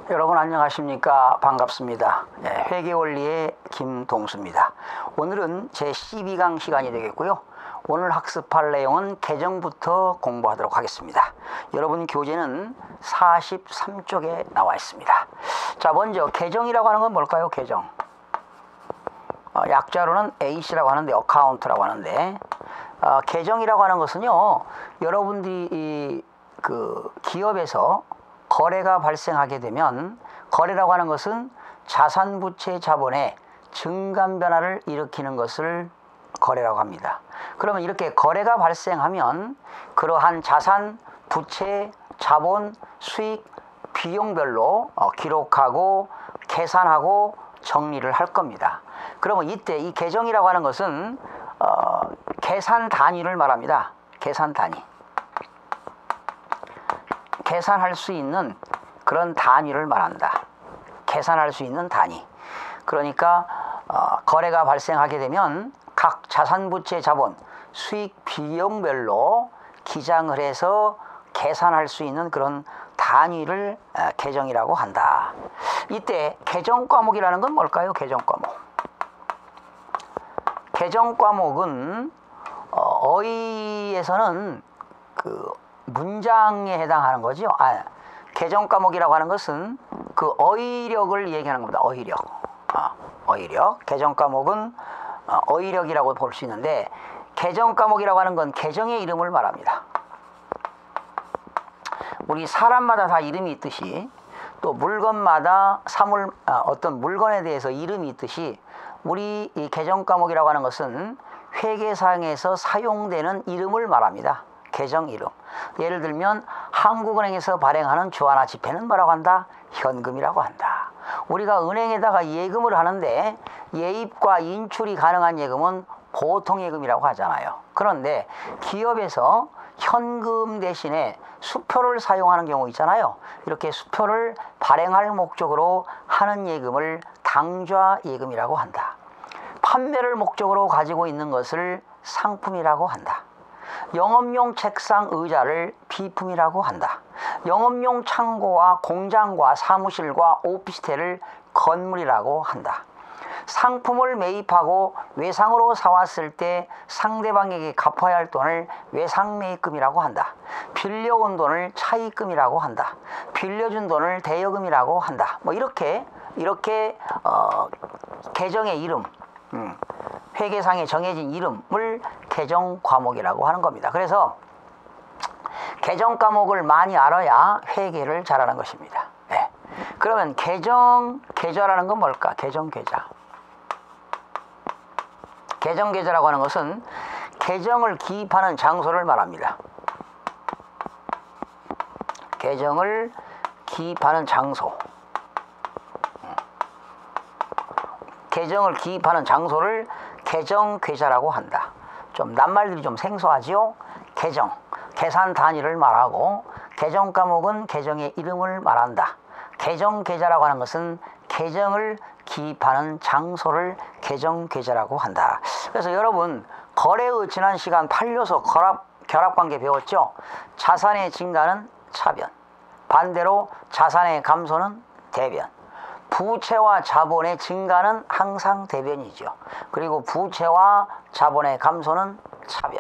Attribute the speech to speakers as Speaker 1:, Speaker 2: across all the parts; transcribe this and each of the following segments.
Speaker 1: 여러분 안녕하십니까? 반갑습니다. 회계원리의 김동수입니다. 오늘은 제 12강 시간이 되겠고요. 오늘 학습할 내용은 계정부터 공부하도록 하겠습니다. 여러분 교재는 43쪽에 나와 있습니다. 자, 먼저 계정이라고 하는 건 뭘까요? 계정. 약자로는 AC라고 하는데, 어카운트라고 하는데, 계정이라고 하는 것은요, 여러분들이 그 기업에서 거래가 발생하게 되면, 거래라고 하는 것은 자산, 부채, 자본의 증감 변화를 일으키는 것을 거래라고 합니다. 그러면 이렇게 거래가 발생하면 그러한 자산, 부채, 자본, 수익, 비용별로 기록하고 계산하고 정리를 할 겁니다. 그러면 이때 이 계정이라고 하는 것은 계산 단위를 말합니다. 계산 단위. 계산할 수 있는 그런 단위를 말한다. 계산할 수 있는 단위. 그러니까 거래가 발생하게 되면 각 자산, 부채, 자본, 수익, 비용별로 기장을 해서 계산할 수 있는 그런 단위를 계정이라고 한다. 이때 계정 과목이라는 건 뭘까요? 계정 과목. 계정 과목은 어휘에서는 그 문장에 해당하는 거죠. 계정 과목이라고 하는 것은 그 어휘력을 얘기하는 겁니다. 어휘력. 어휘력. 계정 과목은 어휘력이라고 볼 수 있는데, 계정 과목이라고 하는 건 계정의 이름을 말합니다. 우리 사람마다 다 이름이 있듯이, 또 물건마다 어떤 물건에 대해서 이름이 있듯이, 우리 이 계정 과목이라고 하는 것은 회계상에서 사용되는 이름을 말합니다. 계정 이름. 예를 들면 한국은행에서 발행하는 주화나 지폐는 뭐라고 한다? 현금이라고 한다. 우리가 은행에다가 예금을 하는데 예입과 인출이 가능한 예금은 보통예금이라고 하잖아요. 그런데 기업에서 현금 대신에 수표를 사용하는 경우 있잖아요. 이렇게 수표를 발행할 목적으로 하는 예금을 당좌예금이라고 한다. 판매를 목적으로 가지고 있는 것을 상품이라고 한다. 영업용 책상, 의자를 비품이라고 한다. 영업용 창고와 공장과 사무실과 오피스텔을 건물이라고 한다. 상품을 매입하고 외상으로 사왔을 때 상대방에게 갚아야 할 돈을 외상매입금이라고 한다. 빌려온 돈을 차입금이라고 한다. 빌려준 돈을 대여금이라고 한다. 뭐 이렇게 계정의 이름, 회계상에 정해진 이름을 계정 과목이라고 하는 겁니다. 그래서 계정 과목을 많이 알아야 회계를 잘하는 것입니다. 네. 그러면 계좌라는 건 뭘까? 계좌. 계좌라고 하는 것은 계정을 기입하는 장소를 말합니다. 계정을 기입하는 장소. 계정을 기입하는 장소를 계정계좌라고 한다. 좀 낱말들이 좀 생소하지요? 계정, 계산 단위를 말하고, 계정 과목은 계정의 이름을 말한다. 계정계좌라고 하는 것은 계정을 기입하는 장소를 계정계좌라고 한다. 그래서 여러분 거래의 지난 시간 8요소 결합관계 배웠죠? 자산의 증가는 차변, 반대로 자산의 감소는 대변. 부채와 자본의 증가는 항상 대변이죠. 그리고 부채와 자본의 감소는 차변.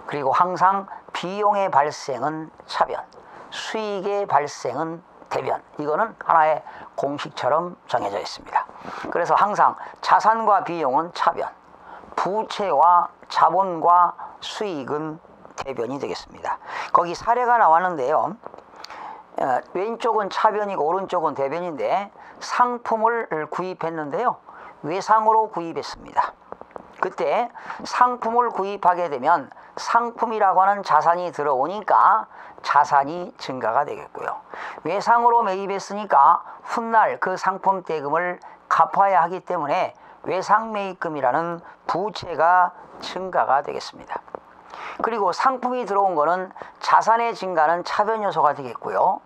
Speaker 1: 그리고 항상 비용의 발생은 차변, 수익의 발생은 대변. 이거는 하나의 공식처럼 정해져 있습니다. 그래서 항상 자산과 비용은 차변, 부채와 자본과 수익은 대변이 되겠습니다. 거기 사례가 나왔는데요. 왼쪽은 차변이고 오른쪽은 대변인데, 상품을 구입했는데요, 외상으로 구입했습니다. 그때 상품을 구입하게 되면 상품이라고 하는 자산이 들어오니까 자산이 증가가 되겠고요. 외상으로 매입했으니까 훗날 그 상품 대금을 갚아야 하기 때문에 외상매입금이라는 부채가 증가가 되겠습니다. 그리고 상품이 들어온 거는 자산의 증가는 차변 요소가 되겠고요.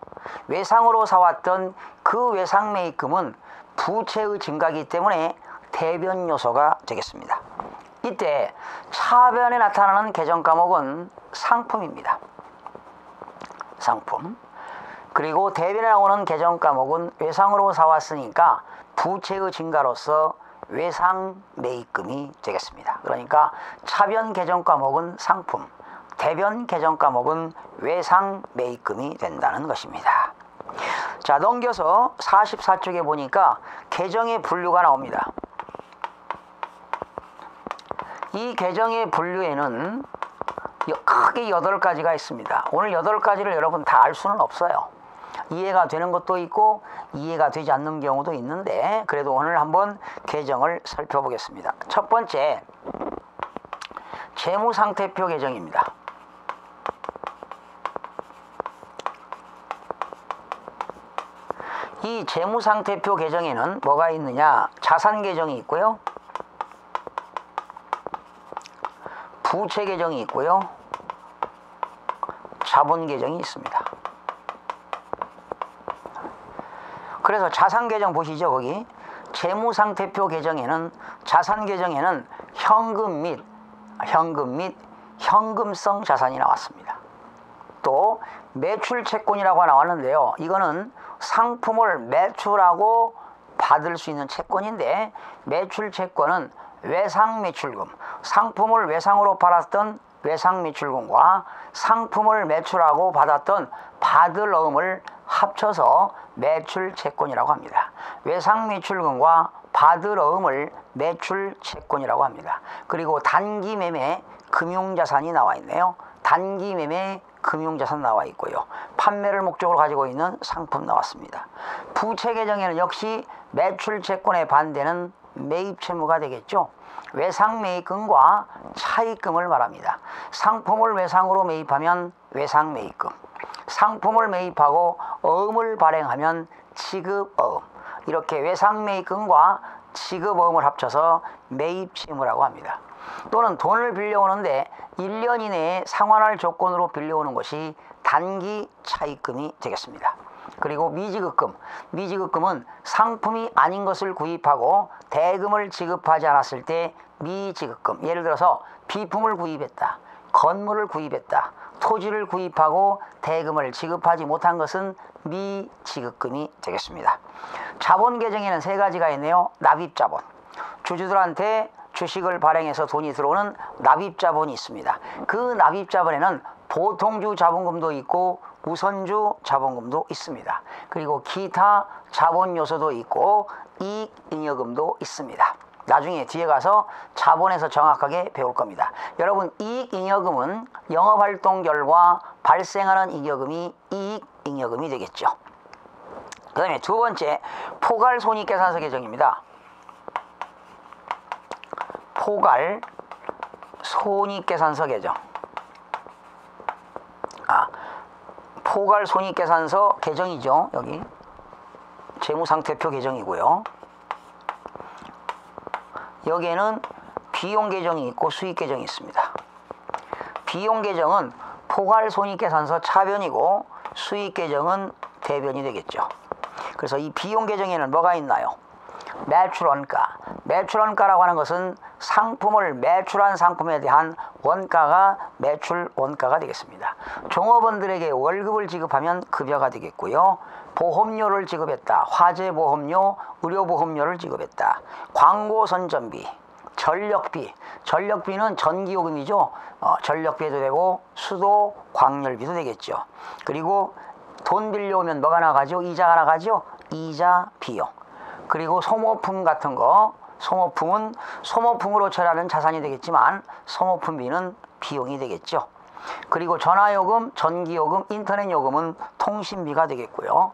Speaker 1: 외상으로 사왔던 그 외상매입금은 부채의 증가이기 때문에 대변 요소가 되겠습니다. 이때 차변에 나타나는 계정 과목은 상품입니다. 상품. 그리고 대변에 나오는 계정 과목은 외상으로 사왔으니까 부채의 증가로서 외상 매입금이 되겠습니다. 그러니까 차변 계정 과목은 상품, 대변 계정 과목은 외상 매입금이 된다는 것입니다. 자, 넘겨서 44쪽에 보니까 계정의 분류가 나옵니다. 이 계정의 분류에는 크게 8가지가 있습니다. 오늘 8가지를 여러분 다 알 수는 없어요. 이해가 되는 것도 있고 이해가 되지 않는 경우도 있는데 그래도 오늘 한번 계정을 살펴보겠습니다. 첫 번째, 재무상태표 계정입니다. 이 재무상태표 계정에는 뭐가 있느냐? 자산 계정이 있고요, 부채 계정이 있고요, 자본 계정이 있습니다. 그래서 자산 계정 보시죠. 거기 재무상태표 계정에는, 자산 계정에는 현금 및 현금성 자산이 나왔습니다. 또 매출 채권이라고 나왔는데요. 이거는 상품을 매출하고 받을 수 있는 채권인데, 매출 채권은 외상 매출금, 상품을 외상으로 팔았던 외상 매출금과 상품을 매출하고 받았던 받을 어음을 합쳐서 매출 채권이라고 합니다. 외상 매출금과 받을 어음을 매출 채권이라고 합니다. 그리고 단기 매매 금융자산이 나와 있네요. 단기 매매 금융자산 나와 있고요. 판매를 목적으로 가지고 있는 상품 나왔습니다. 부채 계정에는 역시 매출 채권에 반대는 매입 채무가 되겠죠. 외상 매입금과 차입금을 말합니다. 상품을 외상으로 매입하면 외상 매입금, 상품을 매입하고 어음을 발행하면 지급어음, 이렇게 외상 매입금과 지급어음을 합쳐서 매입 채무라고 합니다. 또는 돈을 빌려오는데 1년 이내에 상환할 조건으로 빌려오는 것이 단기 차입금이 되겠습니다. 그리고 미지급금, 미지급금은 상품이 아닌 것을 구입하고 대금을 지급하지 않았을 때 미지급금, 예를 들어서 비품을 구입했다, 건물을 구입했다, 토지를 구입하고 대금을 지급하지 못한 것은 미지급금이 되겠습니다. 자본 계정에는 3가지가 있네요. 납입자본, 주주들한테 주식을 발행해서 돈이 들어오는 납입자본이 있습니다. 그 납입자본에는 보통주 자본금도 있고 우선주 자본금도 있습니다. 그리고 기타 자본 요소도 있고 이익잉여금도 있습니다. 나중에 뒤에 가서 자본에서 정확하게 배울 겁니다. 여러분, 이익잉여금은 영업활동 결과 발생하는 잉여금이 이익잉여금이 되겠죠. 그 다음에 두 번째, 포괄손익계산서 계정입니다. 포괄손익계산서 계정. 포괄손익계산서 계정이죠. 여기 재무상태표 계정이고요. 여기에는 비용 계정이 있고 수익 계정이 있습니다. 비용 계정은 포괄손익계산서 차변이고 수익 계정은 대변이 되겠죠. 그래서 이 비용 계정에는 뭐가 있나요? 매출원가. 매출원가라고 하는 것은 상품을 매출한 상품에 대한 원가가 매출 원가가 되겠습니다. 종업원들에게 월급을 지급하면 급여가 되겠고요. 보험료를 지급했다. 화재보험료, 의료보험료를 지급했다. 광고 선전비, 전력비. 전력비는 전기요금이죠. 전력비도 되고 수도, 광열비도 되겠죠. 그리고 돈 빌려오면 뭐가 나가죠? 이자가 나가죠. 이자 비용. 그리고 소모품 같은 거, 소모품은 소모품으로 처리하는 자산이 되겠지만 소모품비는 비용이 되겠죠. 그리고 전화요금, 전기요금, 인터넷요금은 통신비가 되겠고요.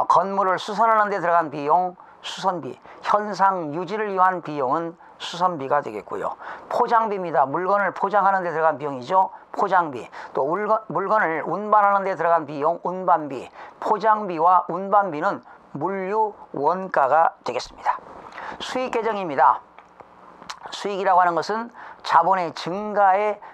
Speaker 1: 건물을 수선하는 데 들어간 비용, 수선비, 현상 유지를 위한 비용은 수선비가 되겠고요. 포장비입니다. 물건을 포장하는 데 들어간 비용이죠. 포장비. 또 물건을 운반하는 데 들어간 비용, 운반비. 포장비와 운반비는 물류 원가가 되겠습니다. 수익 계정입니다. 수익이라고 하는 것은 자본의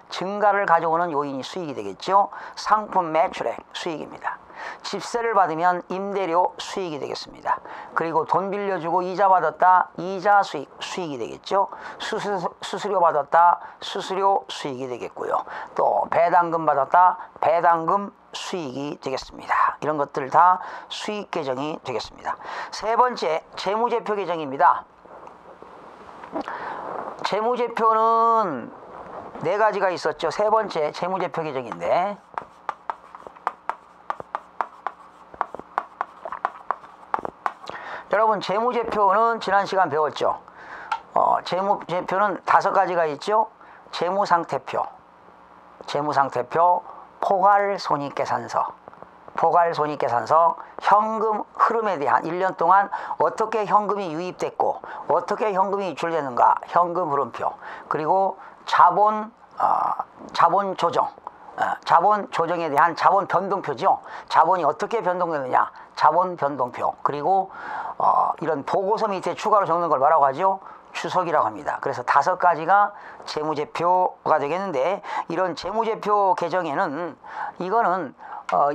Speaker 1: 증가를 가져오는 요인이 수익이 되겠죠. 상품 매출액 수익입니다. 집세를 받으면 임대료 수익이 되겠습니다. 그리고 돈 빌려주고 이자 받았다, 이자 수익이 되겠죠. 수수료 받았다, 수수료 수익이 되겠고요. 또 배당금 받았다, 배당금 수익이 되겠습니다. 이런 것들 다 수익 계정이 되겠습니다. 세 번째, 재무제표 계정입니다. 재무제표는 네 가지가 있었죠. 세 번째 재무제표 계정인데, 여러분 재무제표는 지난 시간 배웠죠. 재무제표는 5가지가 있죠. 재무상태표, 포괄손익계산서, 현금 흐름에 대한 1년 동안 어떻게 현금이 유입됐고 어떻게 현금이 유출되는가, 현금 흐름표, 그리고 자본 조정, 자본 조정에 대한 자본 변동표죠. 자본이 어떻게 변동되느냐, 자본 변동표, 그리고 이런 보고서 밑에 추가로 적는 걸 뭐라고 하죠? 추석이라고 합니다. 그래서 5가지가 재무제표가 되겠는데, 이런 재무제표 계정에는 이거는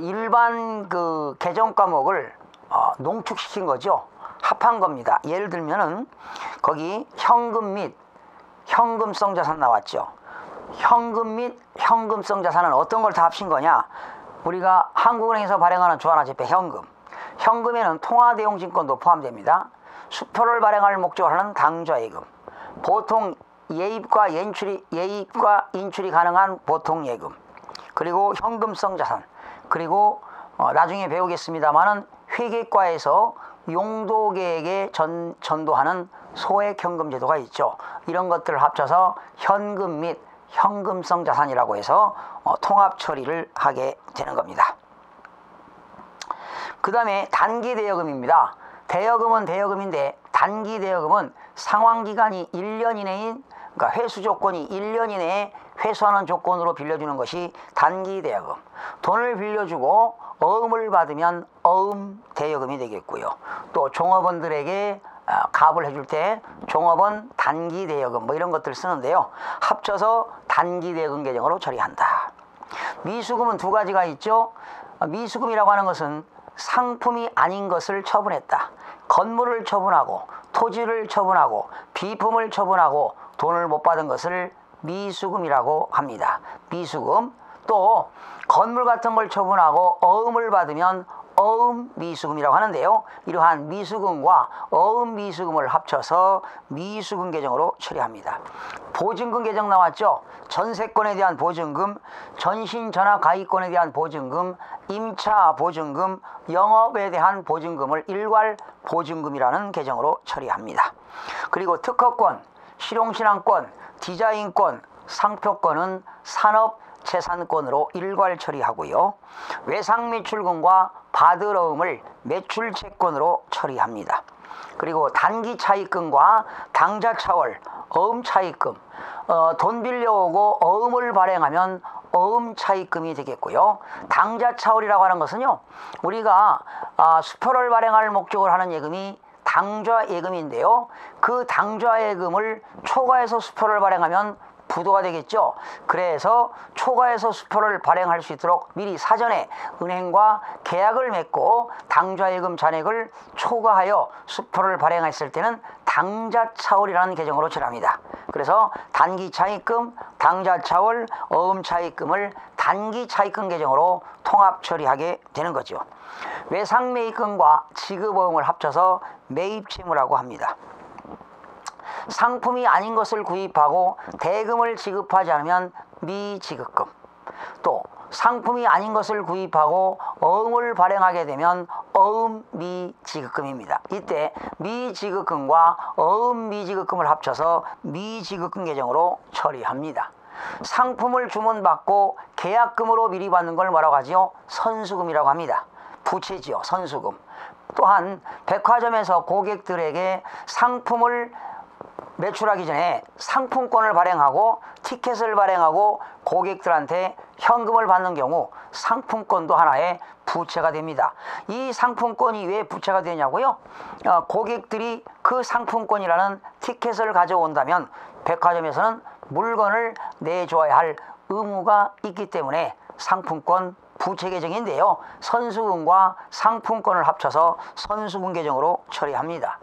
Speaker 1: 일반 그 계정 과목을 농축시킨 거죠. 합한 겁니다. 예를 들면은 거기 현금 및 현금성 자산 나왔죠. 현금 및 현금성 자산은 어떤 걸 다 합친 거냐? 우리가 한국은행에서 발행하는 주하나제표 현금, 현금에는 통화대용증권도 포함됩니다. 수표를 발행할 목적으로 하는 당좌예금, 보통 예입과 인출이 가능한 보통예금, 그리고 현금성 자산, 그리고 나중에 배우겠습니다마는 회계과에서 용도계획에 전도하는 소액현금 제도가 있죠. 이런 것들을 합쳐서 현금 및 현금성 자산이라고 해서 통합 처리를 하게 되는 겁니다. 그 다음에 단기대여금입니다. 대여금은 대여금인데, 단기대여금은 상환기간이 1년 이내인, 그러니까 회수 조건이 1년 이내에 회수하는 조건으로 빌려주는 것이 단기대여금. 돈을 빌려주고 어음을 받으면 어음대여금이 되겠고요. 또 종업원들에게 값을 해줄 때 종업원 단기대여금 뭐 이런 것들 쓰는데요. 합쳐서 단기대여금 계정으로 처리한다. 미수금은 2가지가 있죠. 미수금이라고 하는 것은 상품이 아닌 것을 처분했다. 건물을 처분하고 토지를 처분하고 비품을 처분하고 돈을 못 받은 것을 미수금이라고 합니다. 미수금. 또 건물 같은 걸 처분하고 어음을 받으면 어음 미수금이라고 하는데요. 이러한 미수금과 어음 미수금을 합쳐서 미수금 계정으로 처리합니다. 보증금 계정 나왔죠. 전세권에 대한 보증금, 전신 전화 가입권에 대한 보증금, 임차 보증금, 영업에 대한 보증금을 일괄 보증금이라는 계정으로 처리합니다. 그리고 특허권, 실용신앙권, 디자인권, 상표권은 산업재산권으로 일괄 처리하고요. 외상매출금과 받을 어음을 매출채권으로 처리합니다. 그리고 단기차입금과 당좌차월, 어음차입금, 돈 빌려오고 어음을 발행하면 어음차입금이 되겠고요. 당좌차월이라고 하는 것은요, 우리가 수표를 발행할 목적으로 하는 예금이 당좌예금인데요. 그 당좌예금을 초과해서 수표를 발행하면 부도가 되겠죠. 그래서 초과해서 수표를 발행할 수 있도록 미리 사전에 은행과 계약을 맺고 당좌예금 잔액을 초과하여 수표를 발행했을 때는 당좌차월이라는 계정으로 처리합니다. 그래서 단기차입금, 당좌차월, 어음차입금을 단기차입금 계정으로 통합 처리하게 되는 거죠. 외상매입금과 지급어음을 합쳐서 매입채무라고 합니다. 상품이 아닌 것을 구입하고 대금을 지급하지 않으면 미지급금, 또 상품이 아닌 것을 구입하고 어음을 발행하게 되면 어음 미지급금입니다. 이때 미지급금과 어음 미지급금을 합쳐서 미지급금 계정으로 처리합니다. 상품을 주문받고 계약금으로 미리 받는 걸 뭐라고 하지요? 선수금이라고 합니다. 부채지요, 선수금. 또한 백화점에서 고객들에게 상품을 매출하기 전에 상품권을 발행하고 티켓을 발행하고 고객들한테 현금을 받는 경우 상품권도 하나의 부채가 됩니다. 이 상품권이 왜 부채가 되냐고요? 고객들이 그 상품권이라는 티켓을 가져온다면 백화점에서는 물건을 내줘야 할 의무가 있기 때문에 상품권 부채 계정인데요. 선수금과 상품권을 합쳐서 선수금 계정으로 처리합니다.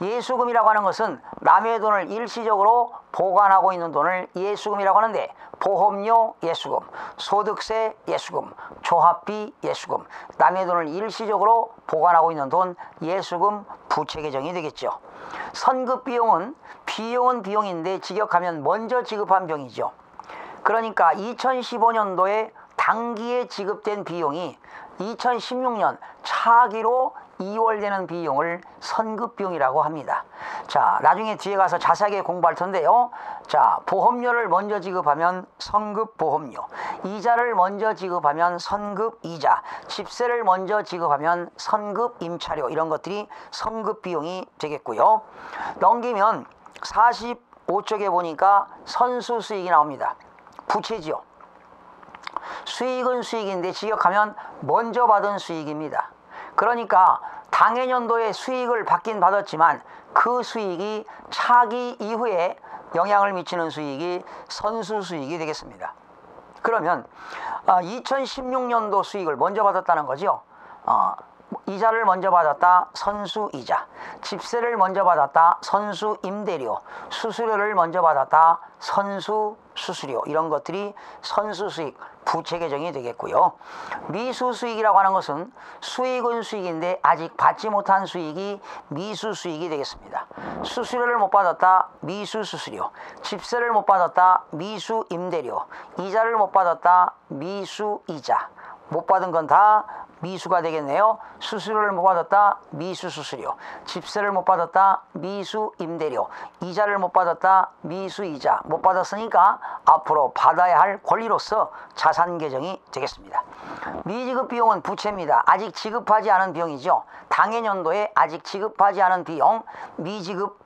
Speaker 1: 예수금이라고 하는 것은 남의 돈을 일시적으로 보관하고 있는 돈을 예수금이라고 하는데, 보험료 예수금, 소득세 예수금, 조합비 예수금, 남의 돈을 일시적으로 보관하고 있는 돈 예수금 부채 계정이 되겠죠. 선급 비용은 비용인데 직역하면 먼저 지급한 비용이죠. 그러니까 2015년도에 당기에 지급된 비용이 2016년 차기로 2월 되는 비용을 선급비용이라고 합니다. 자, 나중에 뒤에 가서 자세하게 공부할 텐데요. 자, 보험료를 먼저 지급하면 선급보험료, 이자를 먼저 지급하면 선급이자, 집세를 먼저 지급하면 선급임차료, 이런 것들이 선급비용이 되겠고요. 넘기면 45쪽에 보니까 선수수익이 나옵니다. 부채지요. 수익은 수익인데 직역하면 먼저 받은 수익입니다. 그러니까 당해년도에 수익을 받긴 받았지만 그 수익이 차기 이후에 영향을 미치는 수익이 선수수익이 되겠습니다. 그러면 2016년도 수익을 먼저 받았다는 거죠. 이자를 먼저 받았다, 선수이자. 집세를 먼저 받았다, 선수임대료. 수수료를 먼저 받았다, 선수수수료. 이런 것들이 선수수익, 부채 계정이 되겠고요. 미수수익이라고 하는 것은 수익은 수익인데 아직 받지 못한 수익이 미수수익이 되겠습니다. 수수료를 못 받았다, 미수수수료. 집세를 못 받았다, 미수임대료. 이자를 못 받았다, 미수이자. 못 받은 건 다 미수가 되겠네요. 수수료를 못 받았다, 미수수수료. 집세를 못 받았다, 미수임대료. 이자를 못 받았다, 미수이자. 못 받았으니까 앞으로 받아야 할 권리로서 자산 계정이 되겠습니다. 미지급 비용은 부채입니다. 아직 지급하지 않은 비용이죠. 당해년도에 아직 지급하지 않은 비용, 미지급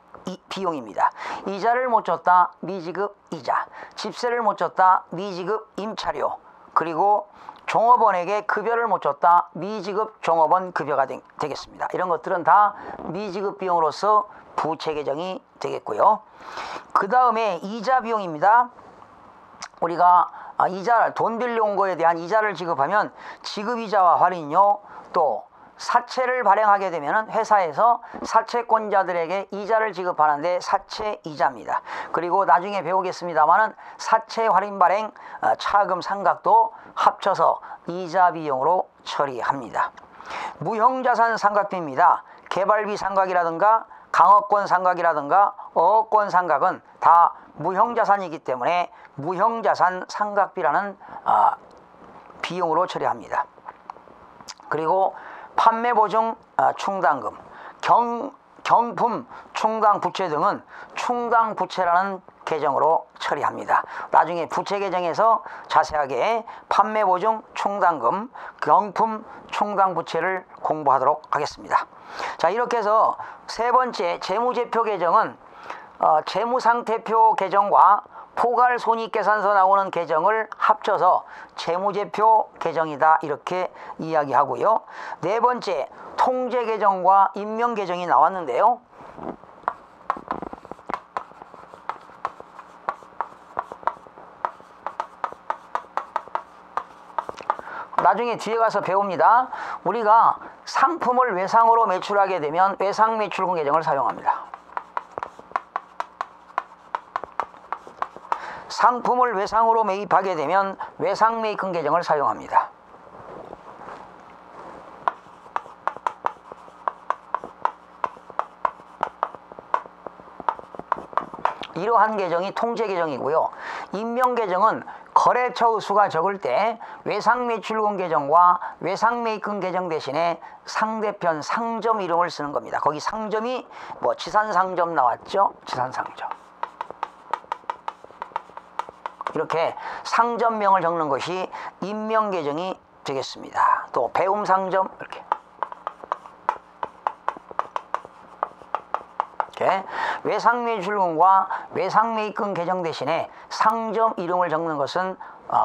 Speaker 1: 비용입니다. 이자를 못 줬다, 미지급 이자. 집세를 못 줬다, 미지급 임차료. 그리고 종업원에게 급여를 못 줬다, 미지급 종업원 급여가 되겠습니다. 이런 것들은 다 미지급 비용으로서 부채 계정이 되겠고요. 그 다음에 이자 비용입니다. 우리가 돈 빌려온 거에 대한 이자를 지급하면 지급이자와 할인료, 또 사채를 발행하게 되면 회사에서 사채권자들에게 이자를 지급하는데 사채이자입니다. 그리고 나중에 배우겠습니다마는 사채 할인 발행, 차금 상각도 합쳐서 이자 비용으로 처리합니다. 무형자산 상각비입니다. 개발비 상각이라든가 강업권 상각이라든가 어업권 상각은 다 무형자산이기 때문에 무형자산 상각비라는 비용으로 처리합니다. 그리고 판매보증 충당금, 경품 충당부채 등은 충당부채라는 계정으로 처리합니다. 나중에 부채 계정에서 자세하게 판매보증 충당금, 경품 충당부채를 공부하도록 하겠습니다. 자, 이렇게 해서 세 번째 재무제표 계정은 재무상태표 계정과 포괄손익계산서 나오는 계정을 합쳐서 재무제표 계정이다, 이렇게 이야기하고요. 네 번째 통제계정과 임명계정이 나왔는데요. 나중에 뒤에 가서 배웁니다. 우리가 상품을 외상으로 매출하게 되면 외상매출금 계정을 사용합니다. 상품을 외상으로 매입하게 되면 외상매입금 계정을 사용합니다. 이러한 계정이 통제계정이고요. 임명계정은 거래처 수가 적을 때 외상매출금 계정과 외상매입금 계정 대신에 상대편 상점 이름을 쓰는 겁니다. 거기 상점이 지산상점 나왔죠? 지산상점. 이렇게 상점명을 적는 것이 임명계정이 되겠습니다. 또 배움상점 이렇게. 외상매출금과 외상매입금 계정 대신에 상점 이름을 적는 것은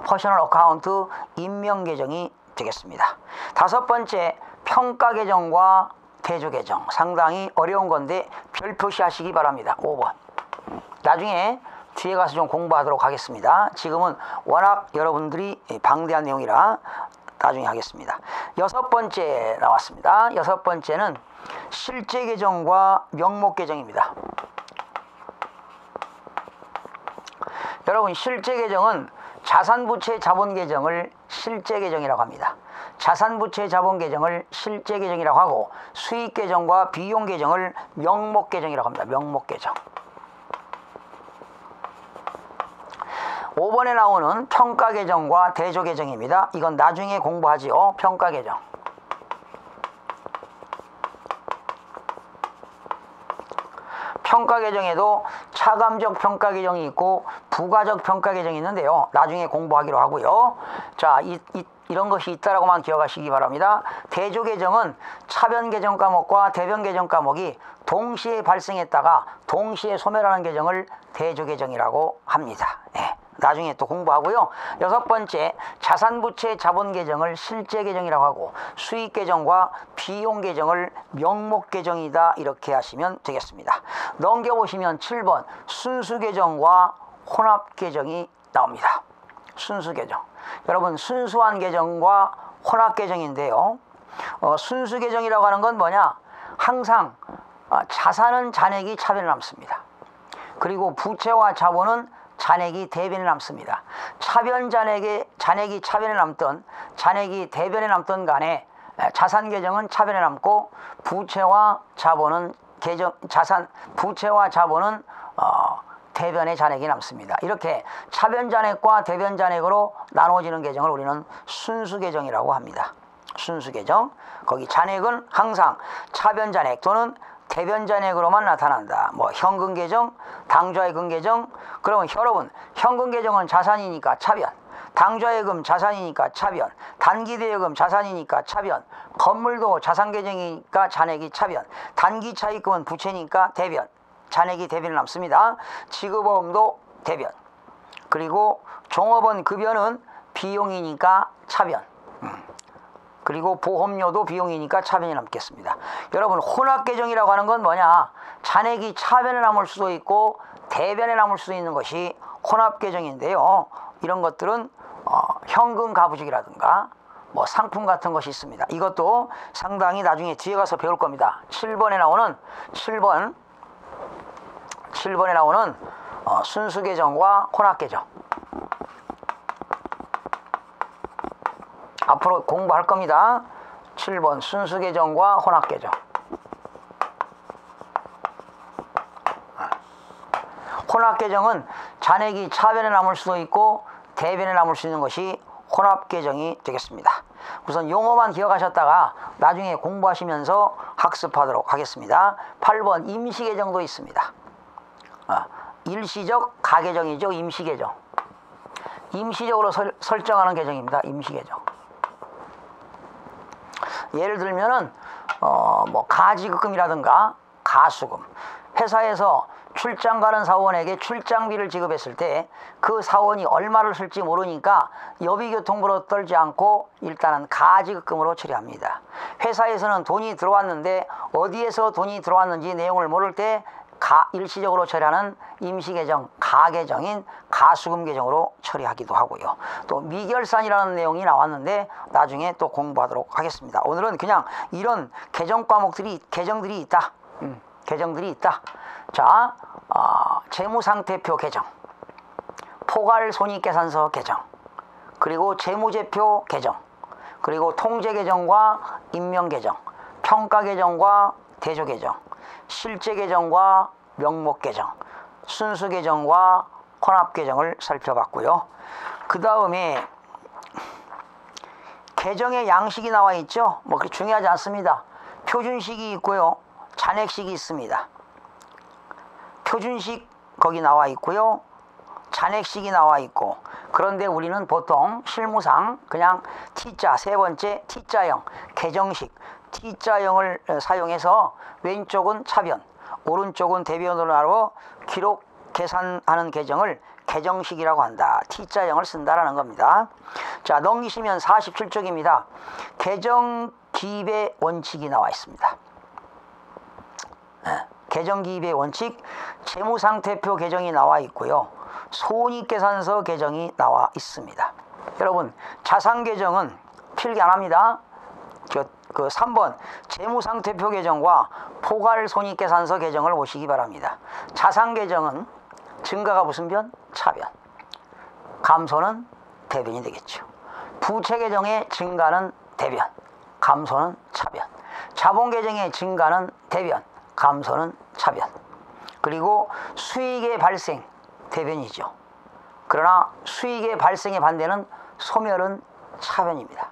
Speaker 1: 퍼스널 어카운트 임명계정이 되겠습니다. 다섯 번째 평가계정과 대조계정. 상당히 어려운 건데 별 표시하시기 바랍니다. 5번. 나중에 뒤에 가서 좀 공부하도록 하겠습니다. 지금은 워낙 여러분들이 방대한 내용이라 나중에 하겠습니다. 여섯 번째 나왔습니다. 여섯 번째는 실제 계정과 명목 계정입니다. 여러분, 실제 계정은 자산부채 자본 계정을 실제 계정이라고 합니다. 자산부채 자본 계정을 실제 계정이라고 하고, 수익 계정과 비용 계정을 명목 계정이라고 합니다. 명목 계정. 5번에 나오는 평가 계정과 대조 계정입니다. 이건 나중에 공부하지요. 평가 계정. 평가 계정에도 차감적 평가 계정이 있고 부가적 평가 계정이 있는데요. 나중에 공부하기로 하고요. 자, 이런 것이 있다라고만 기억하시기 바랍니다. 대조 계정은 차변 계정 과목과 대변 계정 과목이 동시에 발생했다가 동시에 소멸하는 계정을 대조 계정이라고 합니다. 네. 나중에 또 공부하고요. 여섯 번째, 자산부채 자본 계정을 실제 계정이라고 하고, 수익 계정과 비용 계정을 명목 계정이다, 이렇게 하시면 되겠습니다. 넘겨보시면 7번 순수 계정과 혼합 계정이 나옵니다. 순수 계정. 여러분, 순수한 계정과 혼합 계정인데요. 순수 계정이라고 하는 건 뭐냐? 항상 자산은 잔액이 차변에 남습니다. 그리고 부채와 자본은 잔액이 대변에 남습니다. 차변 잔액이 차변에 남든 잔액이 대변에 남든 간에 자산 계정은 차변에 남고, 부채와 자본은 대변의 잔액이 남습니다. 이렇게 차변 잔액과 대변 잔액으로 나눠지는 계정을 우리는 순수 계정이라고 합니다. 순수 계정. 거기 잔액은 항상 차변 잔액 또는 대변 잔액으로만 나타난다. 뭐 현금 계정, 당좌예금 계정. 그러면 여러분, 현금 계정은 자산이니까 차변, 당좌예금 자산이니까 차변, 단기대여금 자산이니까 차변, 건물도 자산 계정이니까 잔액이 차변, 단기 차입금은 부채니까 대변, 잔액이 대변에 남습니다. 지급보험도 대변, 그리고 종업원 급여는 비용이니까 차변, 그리고 보험료도 비용이니까 차변이 남겠습니다. 여러분, 혼합 계정이라고 하는 건 뭐냐? 잔액이 차변에 남을 수도 있고 대변에 남을 수도 있는 것이 혼합 계정인데요. 이런 것들은 현금 가부직이라든가 뭐 상품 같은 것이 있습니다. 이것도 상당히 나중에 뒤에 가서 배울 겁니다. 7번에 나오는 순수 계정과 혼합 계정. 앞으로 공부할 겁니다. 7번 순수 계정과 혼합 계정. 혼합 계정은 잔액이 차변에 남을 수도 있고 대변에 남을 수 있는 것이 혼합 계정이 되겠습니다. 우선 용어만 기억하셨다가 나중에 공부하시면서 학습하도록 하겠습니다. 8번 임시 계정도 있습니다. 일시적 가계정이죠. 임시 계정. 임시적으로 설정하는 계정입니다. 임시 계정. 예를 들면은 뭐 가지급금이라든가 가수금, 회사에서 출장 가는 사원에게 출장비를 지급했을 때 그 사원이 얼마를 쓸지 모르니까 여비교통비로 떨지 않고 일단은 가지급금으로 처리합니다. 회사에서는 돈이 들어왔는데 어디에서 돈이 들어왔는지 내용을 모를 때 일시적으로 처리하는 임시계정, 가계정인 가수금 계정으로 처리하기도 하고요. 또 미결산이라는 내용이 나왔는데 나중에 또 공부하도록 하겠습니다. 오늘은 그냥 이런 계정들이 있다. 계정들이 있다. 자, 재무상태표 계정, 포괄손익계산서 계정, 그리고 재무제표 계정, 그리고 통제계정과 임명계정, 평가계정과 대조계정, 실제계정과 명목계정, 순수계정과 혼합계정을 살펴봤고요. 그 다음에 계정의 양식이 나와 있죠. 뭐 그렇게 중요하지 않습니다. 표준식이 있고요, 잔액식이 있습니다. 표준식 거기 나와 있고요, 잔액식이 나와 있고, 그런데 우리는 보통 실무상 그냥 T자, 세 번째 T자형 계정식 T자형을 사용해서 왼쪽은 차변, 오른쪽은 대변으로 나누어 기록 계산하는 계정을 계정식이라고 한다. T자형을 쓴다라는 겁니다. 자, 넘기시면 47쪽입니다. 계정기입의 원칙이 나와 있습니다. 계정기입의 원칙, 재무상태표 계정이 나와 있고요, 손익계산서 계정이 나와 있습니다. 여러분, 자산계정은 필기 안 합니다. 그 3번 재무상태표 계정과 포괄손익계산서 계정을 보시기 바랍니다. 자산 계정은 증가가 무슨 변? 차변. 감소는 대변이 되겠죠. 부채 계정의 증가는 대변, 감소는 차변. 자본 계정의 증가는 대변, 감소는 차변. 그리고 수익의 발생, 대변이죠. 그러나 수익의 발생의 반대는 소멸은 차변입니다.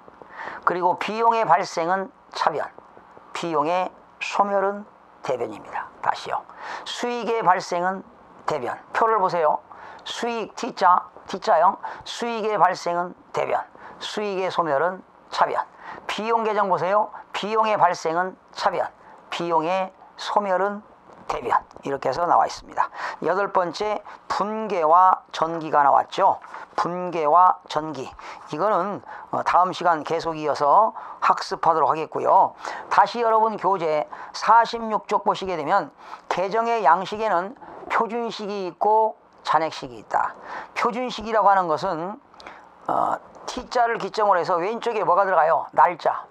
Speaker 1: 그리고 비용의 발생은 차변, 비용의 소멸은 대변입니다. 다시요. 수익의 발생은 대변. 표를 보세요. 수익 T자형, 수익의 발생은 대변, 수익의 소멸은 차변. 비용 계정 보세요. 비용의 발생은 차변, 비용의 소멸은 대변. 이렇게 해서 나와 있습니다. 8번째 분계와 전기가 나왔죠. 분계와 전기. 이거는 다음 시간 계속 이어서 학습하도록 하겠고요. 다시 여러분 교재 46쪽 보시게 되면 계정의 양식에는 표준식이 있고 잔액식이 있다. 표준식이라고 하는 것은 T자를 기점으로 해서 왼쪽에 뭐가 들어가요? 날짜.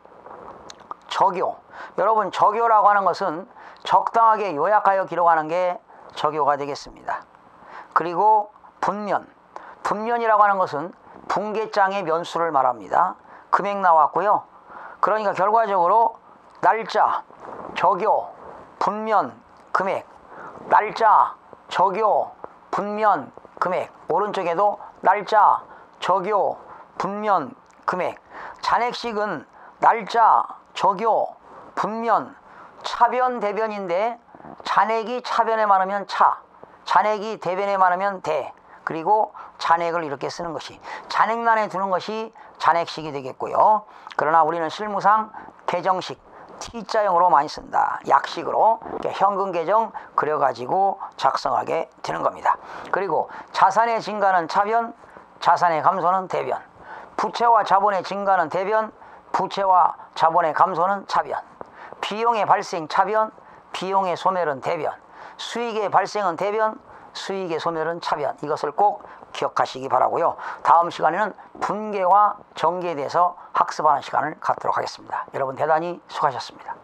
Speaker 1: 적요. 여러분 적요라고 하는 것은 적당하게 요약하여 기록하는 게 적요가 되겠습니다. 그리고 분면. 분면이라고 하는 것은 분계장의 면수를 말합니다. 금액 나왔고요. 그러니까 결과적으로 날짜, 적요, 분면, 금액. 날짜, 적요, 분면, 금액. 오른쪽에도 날짜, 적요, 분면, 금액. 잔액식은 날짜, 적요, 분면, 차변, 대변인데 잔액이 차변에 많으면 차, 잔액이 대변에 많으면 대. 그리고 잔액을 이렇게 쓰는 것이 잔액란에 두는 것이 잔액식이 되겠고요. 그러나 우리는 실무상 계정식 T자형으로 많이 쓴다. 약식으로 현금 계정 그려가지고 작성하게 되는 겁니다. 그리고 자산의 증가는 차변, 자산의 감소는 대변. 부채와 자본의 증가는 대변, 부채와 자본의 감소는 차변. 비용의 발생 차변, 비용의 소멸은 대변. 수익의 발생은 대변, 수익의 소멸은 차변. 이것을 꼭 기억하시기 바라고요. 다음 시간에는 분계와 전기에 대해서 학습하는 시간을 갖도록 하겠습니다. 여러분 대단히 수고하셨습니다.